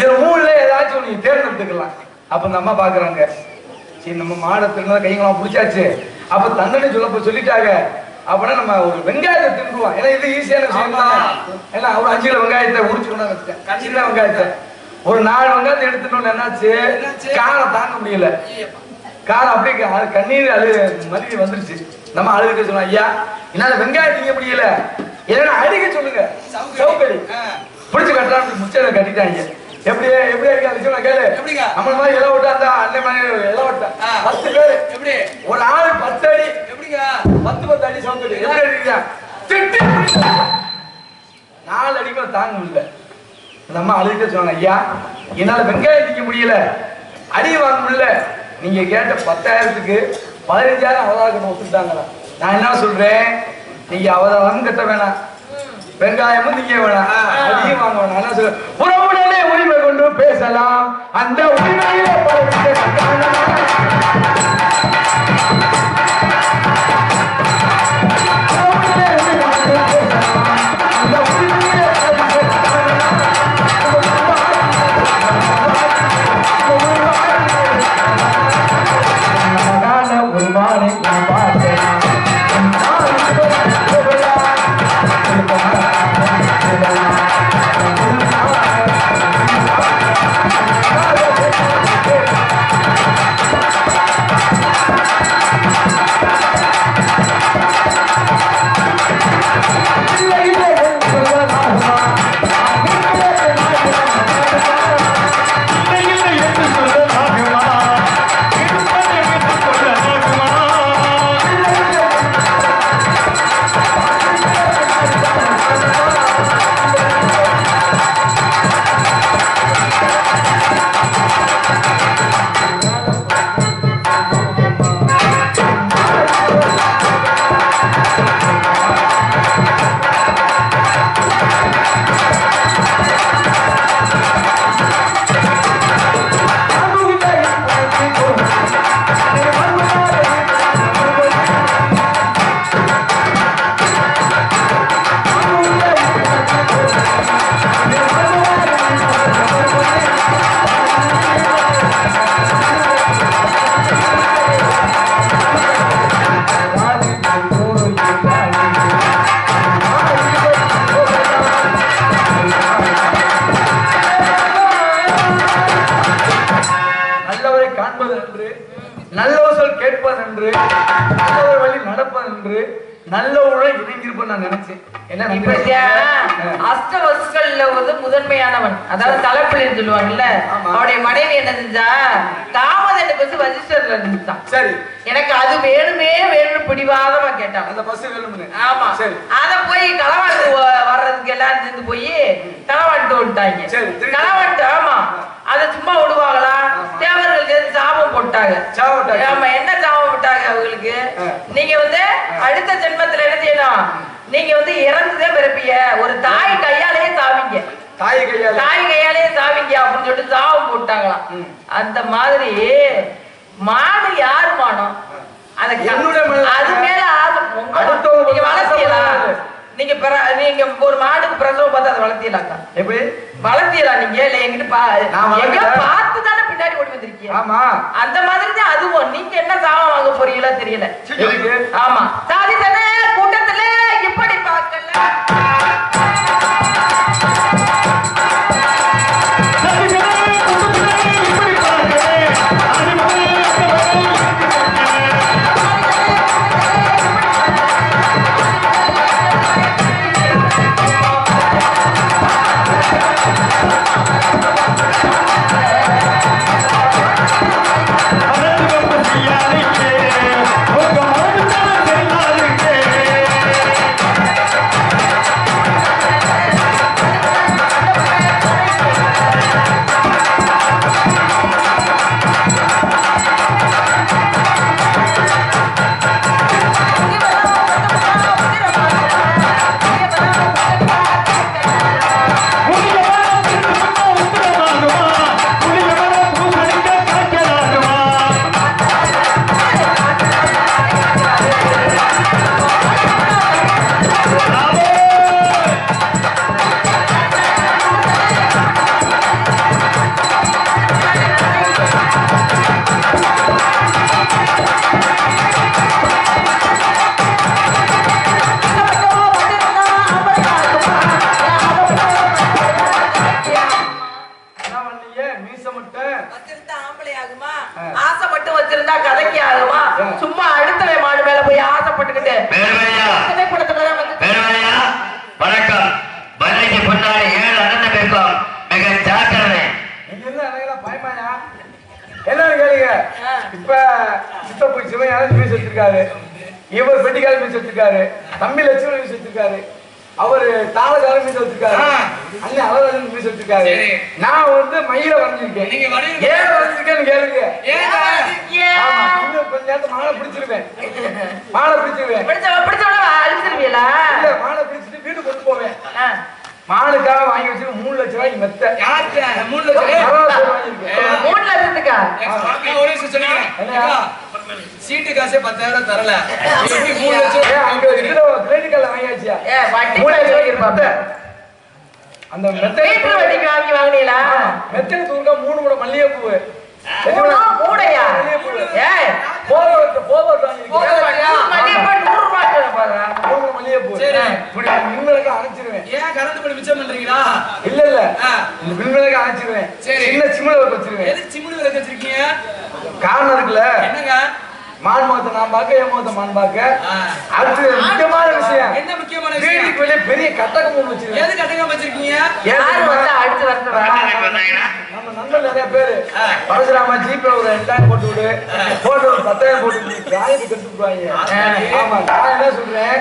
இது 3ல ஏதாச்சும் நீ தேர்ந்தெடுத்துக்கலாம். அப்ப இந்த அம்மா பாக்குறாங்க, சரி நம்ம மாடத்துல கைங்கெல்லாம் பிடிச்சாச்சு, அப்ப தண்டனை சொல்லிட்டாங்க. அப்படின்னா நம்ம ஒரு வெங்காயத்தை தின்றுவோம், ஏன்னா இது ஈஸியான விஷயம் தான். ஏன்னா ஒரு 5 கிலோ வெங்காயத்தை உரிச்சுக்கணும் வச்சுட்டேன். சின்ன வெங்காயத்தை ஒரு 4 வெங்காயத்தை எடுத்துட்டோம்னு என்னாச்சு, காரம் தாங்க முடியல. காரம் அப்படியே கண்ணீர் மறுபடி வந்துருச்சு. நம்ம அழுதுக்க சொன்னோம், ஐயா என்னால வெங்காயம் திங்க முடியல, ஏன்னா அடிக்க சொல்லுங்க, சவுக்கடி பிடிச்சு கட்டுறான்னு முச்சை கட்டிட்டாங்க. எப்படி அடிக்க கேளு, நம்ம மாதிரி இலை விட்டா அந்த அன்னை மாதிரி இலை விட்டா 10 பேரு, எப்படி ஒரு ஆள் 10 அடி, எப்படிங்க 10 அடி சவுக்கடி எப்படி அடிக்கிறீங்க? 4 அடிக்கும் தாங்க முடியல. நம்ம அழுதுக்க சொன்னாங்க, ஐயா என்னால வெங்காயம் திங்க முடியல, அடி வாங்க முடியல, நீங்க கேட்ட 10,000க்கு 15,000 அவதாரம் ஒத்துட்டாங்களா? நான் என்ன சொல்றேன், நீங்க அவதாரம் கட்ட வேணாம், வெங்காயமும் நீங்க வேணாம், அதிகம் வாங்க வேணாம். என்ன சொல்ல, உறவுடனே உரிமை கொண்டு பேசலாம், அந்த உரிமையில பல விஷயம் நல்லவர்கள் கேட்பதென்று, நல்லவர் வழி நடப்பதென்று, நல்லவரை இணைந்திருப்பேன் நான் நினைச்சேன். அஷ்டவசுக்கள்ல வந்து முதன்மையானவன், அதாவது தலைப்பிள்ளைன்னு சொல்லுவாங்கல்ல, அவருடைய மனைவி என்ன செஞ்சா, காமதனுக்கு வந்து வசிஷ்டர்ல இருந்துச்சான். சரி, எனக்கு அது வேணுமே வேணும் பிடிவாதமா கேட்டான். அந்த பஸ் வேணும்னு. ஆமா, அத போய் களவாண்டு வர்றதுக்கு எல்லாரும் சேர்ந்து போய் களவாண்டு விட்டாங்க. களவாண்டு, ஆமா, அத சும்மா விடுவாங்களா? தேவர்கள் சேர்ந்து சாபம் போட்டாங்க. ஆமா, என்ன சாபம் போட்டாங்க அவங்களுக்கு? நீங்க வந்து அடுத்த ஜென்மத்துல என்ன செய்யணும்? நீங்க வந்து இறந்துதான் பிறப்பீங்க, ஒரு தாய் கையாலேயே சாவீங்க, தாய் கையாலேயே சாவீங்க அப்படின்னு சொல்லிட்டு சாபம் போட்டாங்களாம். அந்த மாதிரி மாடு யாரு மானம்? அது மேல நீங்க வளர்த்தீங்களா? நீங்க ஒரு மாடுக்கு பிரசவம் பார்த்து அதை வளர்த்தீங்களாக்கா? எப்படி வளர்த்தீங்களா நீங்க? இல்ல எங்கிட்ட பார்த்து தானே பின்னாடி ஓடி வந்திருக்கீங்க. ஆமா, அந்த மாதிரி தான் அதுவும். நீங்க என்ன சாபம் வாங்க போறீங்களோ தெரியல. ஆமா, சாதி தானே கூட்டத்துல இப்படி பார்க்கல. ஆசைப்பட்டு வச்சிருந்தா கதைக்கு ஆகுமா? சும்மா அடுத்தவை மாடு மேல போய் ஆசைப்பட்டுக்கிட்டு. வணக்கம், பள்ளிக்கு பொன்னாடி 7 அண்ணன் பேசும் மிக ஜாக்கிரதை. பயமாயா என்ன கேளுங்க. இப்ப சித்தப்பு சிவன் மீஸ் வச்சிருக்காரு, இவர் பெட்டிக்கால் மீஸ் வச்சிருக்காரு, தம்பி லட்சுமணன் மீஸ் வச்சிருக்காரு. அவரு தாளகாரம் மீது வச்சிருக்காரு, அண்ணன் அழகாரம் மீது வச்சிருக்காரு. நான் வந்து மயில வரைஞ்சிருக்கேன். நீங்க ஏன் வரைஞ்சிருக்கேன்னு கேளுங்க. ஏன் இன்னும் கொஞ்ச நேரத்துல மாலை பிடிச்சிருவேன். மாலை பிடிச்சிருவேன். பிடிச்சவள அழிச்சிருவீங்களா? இல்ல, மாலை பிடிச்சிட்டு வீட்டுக்கு கொண்டு போவேன். மாலுக்காக வாங்கி வச்சு 3 லட்சம் ரூபாய்க்கு மெத்த. 3 லட்சம் வாங்கியிருக்கேன். 3 லட்சத்துக்கா? ஒரு நிமிஷம் சொன்னீங்க. சீட்டு காசே 10,000 தரல. 3 லட்சம் அங்க இதுல கிரெடிட் கார்டுல வாங்கியாச்சியா? வட்டி 3 லட்சம் ரூபாய்க்கு மெத்த. அந்த மெத்த வீட்டு வட்டிக்கு வாங்கினீங்களா? மெத்தனை தூங்க 3 மூட மல்லிகைப்பூ. மூடையா? ஏய் போத வாங்கியிருக்கேன். ஏன் கரண்ட் பில் மிச்சம் பண்றீங்களா? இல்ல இந்த பில்லுக்கு அணைச்சிருவேன். சின்ன சிம்ல வச்சிருவேன். எதுக்கு சிம்னு விளக்க வச்சிருக்கீங்க? காரணம் இருக்குல்ல, என்னங்க? மான் முகத்தை நான் பார்க்க, என் முகத்தை மான் பார்க்க. அடுத்து முக்கியமான விஷயம், என்ன முக்கியமான விஷயம்? வீட்டுக்கு வெளியே பெரிய கட்டகம் வச்சிருக்கேன். எது கட்டகம் வச்சிருக்கீங்க? யாரு வந்தா அடுத்து வரதுவா? நம்ம நண்பர் நிறைய பேரு பரசுராமா ஜிபே ஒரு 2000 போட்டு விடு, போட்டு ஒரு 10,000 போட்டு விடு, காயத்துக்கு எடுத்துக்குவாங்க. ஆமா, நான் என்ன சொல்றேன்,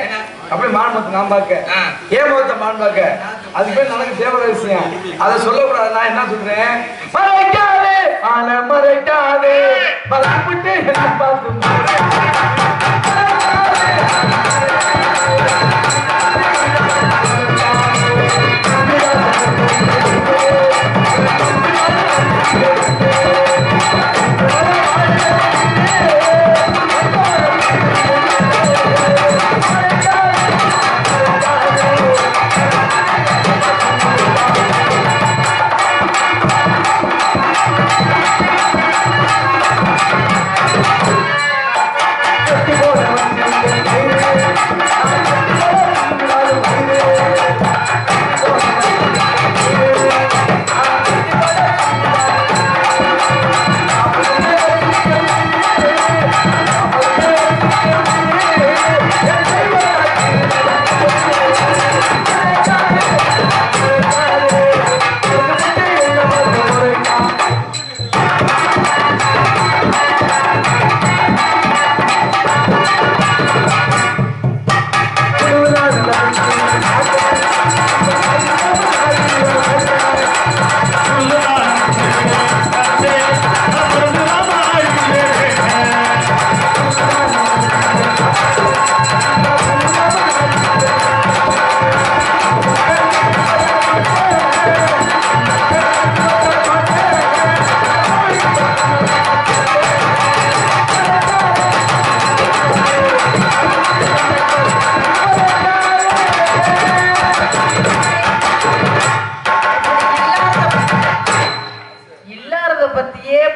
அப்படி மான் முகத்தை நான் பார்க்க, ஏன் முகத்தை மான் பார்க்க, அது பேர் எனக்கு தேவையான விஷயம். அதை சொல்லக்கூடாது. நான் என்ன சொல்றேன், மறைக்காதே ஆன மறைக்காதே பலப்பட்டு என்ன பார்த்து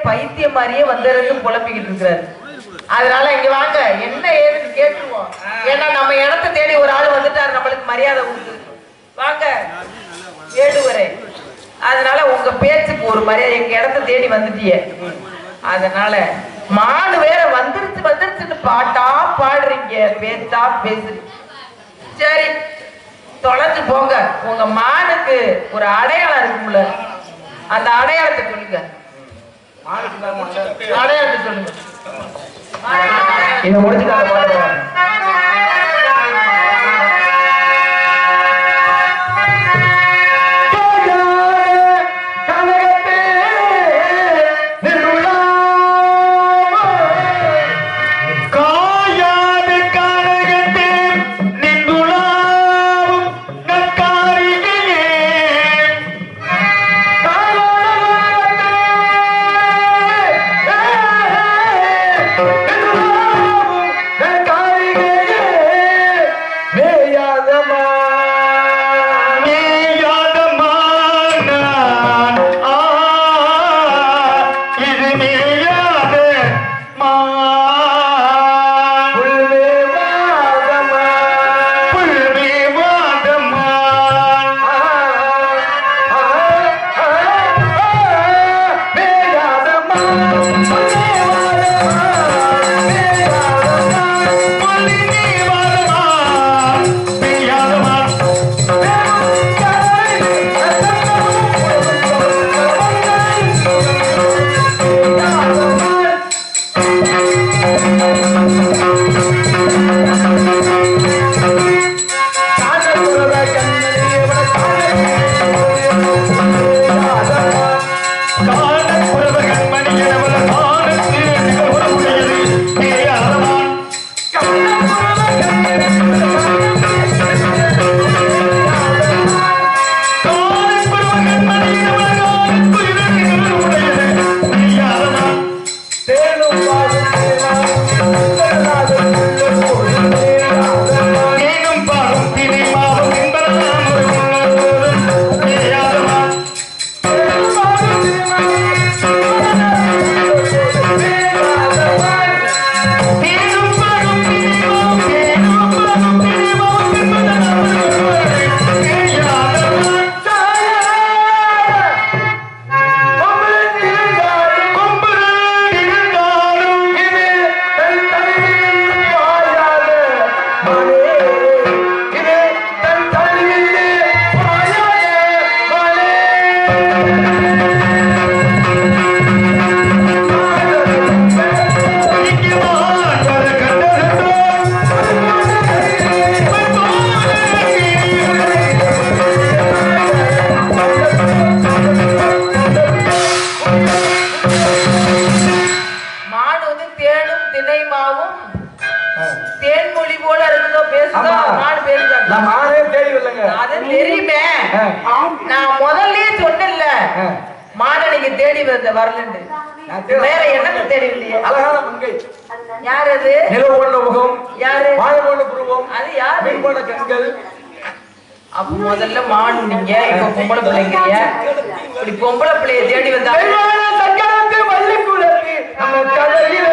பைத்தியம் மாதிரியே வந்திருந்து புலம்பிக்கிட்டு இருக்கிறாரு. அதனால இங்க வாங்க, என்ன ஏதுன்னு கேட்டுருவோம். ஏன்னா நம்ம இடத்தை தேடி ஒரு ஆள் வந்துட்டாரு, நம்மளுக்கு மரியாதை உண்டு. வாங்க வேடுவரே, அதனால உங்க பேச்சுக்கு ஒரு மரியாதை. எங்க இடத்தை தேடி வந்துட்டிய, அதனால மாடு வேற வந்துருச்சுன்னு பாட்டா பாடுறீங்க, பேச்சா பேசுறீங்க. சரி தொலைஞ்சு போங்க. உங்க மானுக்கு ஒரு அடையாளம் இருக்கும்ல, அந்த அடையாளத்தை சொல்லுங்க. அடையாளத்தை சொல்லுங்க. இதை முடிச்சுட்டாங்க. காரிகை அது தெரியுமே. நான் முதல்லயே சொன்னேன்ல மாடனிக்கு தேடி வரலன்னு. வேற என்னன்னு தெரியலையே. அழகான மங்கை யார் அது? நிலவோட முகம் யாரு? மாயவோட புருவம் அது யாரு? மீன்போட கண்கள். அப்ப முதல்ல மாடு நீங்க இப்ப பொம்பளை பிள்ளைங்க இப்படி பொம்பளை பிள்ளைய தேடி வந்தா நம்ம கதையில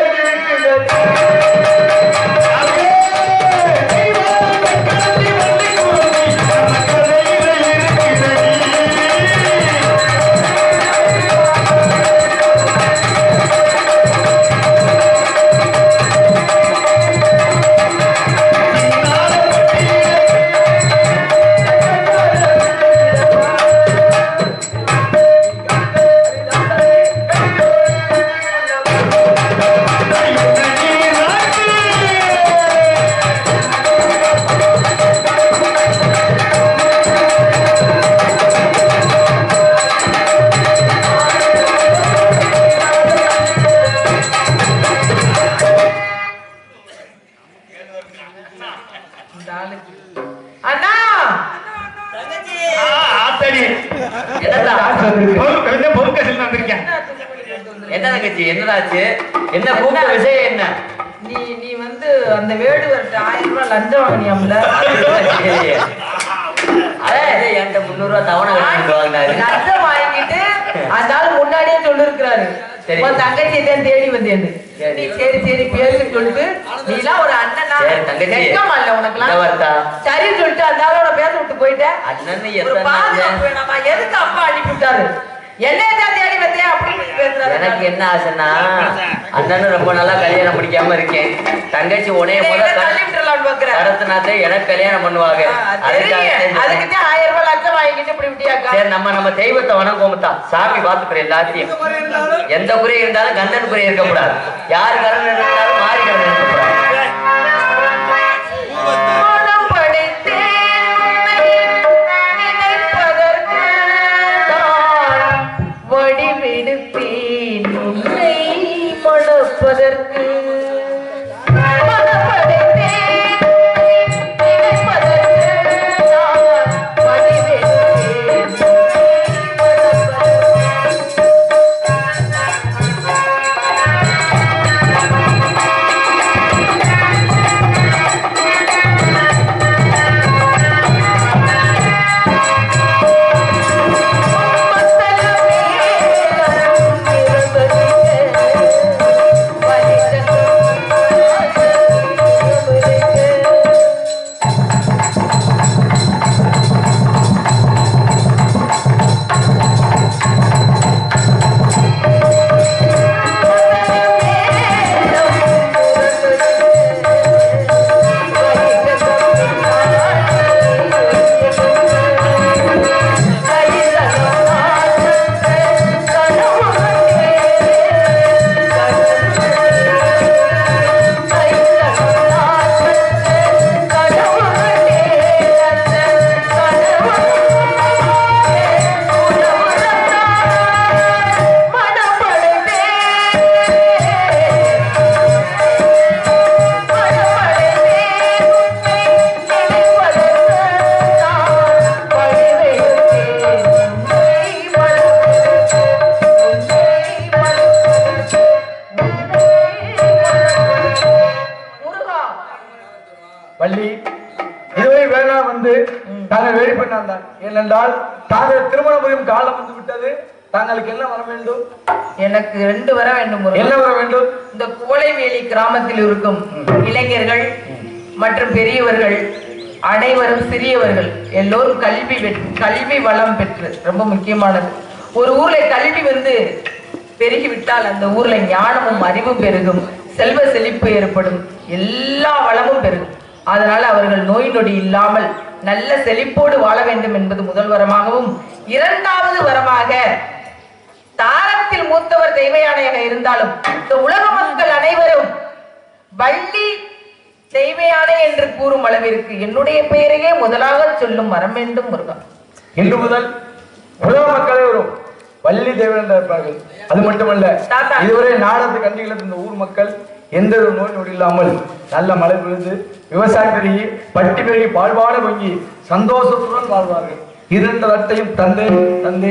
அண்ணா என்ன தங்கச்சி என்னதாச்சு? என்ன கூப்பிட்ட விஷயம் என்ன? நீ வந்து அந்த வேடுவர்கிட்ட 1000 ரூபாய் லஞ்சம் வாங்கினியாம்ல? என்கிட்ட 300 ரூபாய் தவணை லஞ்சம் வாங்கிட்டு அந்த ஆள் முன்னாடியே சொல்லிருக்கிறாரு உன் தங்கச்சி தான் தேடி வந்தேன். நீ சரி சரி பேருக்கு சொல்லிட்டு நீலாம் ஒரு அண்ணனா இல்ல உனக்குலாம் சரி சொல்லிட்டு அந்த ஆளோட பேச விட்டு போயிட்ட. அண்ணன் எதுக்கு அப்பா அனுப்பி விட்டாரு? என்னதான் தேடி வந்தேன் அப்படின்னு பேசுறாரு. எனக்கு என்ன ஆசைன்னா அண்ணனும் ரொம்ப நாளா கல்யாணம் முடிக்காம இருக்கேன். தங்கச்சி உனைய கடத்தினாத்தே எனக்கு கல்யாணம் பண்ணுவாங்க. அதுக்குதான் 1000 ரூபாய் லட்சம் வாங்கிட்டு இப்படி விட்டியாக்கா. சரி நம்ம தெய்வத்தை வணங்குவோம்தா. சாமி பாத்துக்கிறேன் எல்லாத்தையும். எந்த குறை இருந்தாலும் கண்ணன் குறை இருக்கக்கூடாது. யாரு கடன் இருந்தாலும் மாறி கடன் இருக்கக்கூடாது. மணப்பதற்கு வள்ளி இதுவரை வேணாம் வந்து தாங்கள் வெறி பண்ணாண்டார். ஏனென்றால் தாங்கள் திருமணம் புரியும் காலம் வந்து விட்டது. தாங்களுக்கு என்ன வர வேண்டும்? எனக்கு 2 வர வேண்டும். என்ன வர வேண்டும்? இந்த கோலைவேலி கிராமத்தில் இருக்கும் இளைஞர்கள் மற்றும் பெரியவர்கள் அனைவரும் சிறியவர்கள் எல்லோரும் கல்வி வளம் பெற்று ரொம்ப முக்கியமானது. ஒரு ஊர்ல கல்வி வந்து பெருகிவிட்டால் அந்த ஊர்ல ஞானமும் அறிவும் பெருகும், செல்வ செழிப்பு ஏற்படும், எல்லா வளமும் பெருகும். அதனால அவர்கள் நோய் நொடி இல்லாமல் நல்ல செழிப்போடு வாழ வேண்டும் என்பது முதல் வரமாகவும், 2வது வரமாக தாரத்தில் மூத்தவர் தெய்வ யானையாக இருந்தாலும் இந்த உலக மக்கள் அனைவரும் வள்ளி தெய்வ யானை என்று கூறும் அளவிற்கு என்னுடைய பெயரையே முதலாக சொல்லும் வரம் வேண்டும் முருகா. இன்று முதல் உலக மக்களே வரும் வள்ளி தேவன் என்று இருப்பார்கள். அது மட்டுமல்ல, இதுவரை நாடத்து கண்டிகள் இந்த ஊர் மக்கள் எந்த ஒரு நோய் நொடி இல்லாமல் நல்ல மழை பொழுது விவசாயம் பெருகி பட்டி பெருகி பால்பாட பொங்கி சந்தோஷத்துடன் வாழ்வார்கள். இருந்தவற்றையும் தந்தே தந்தே தந்தே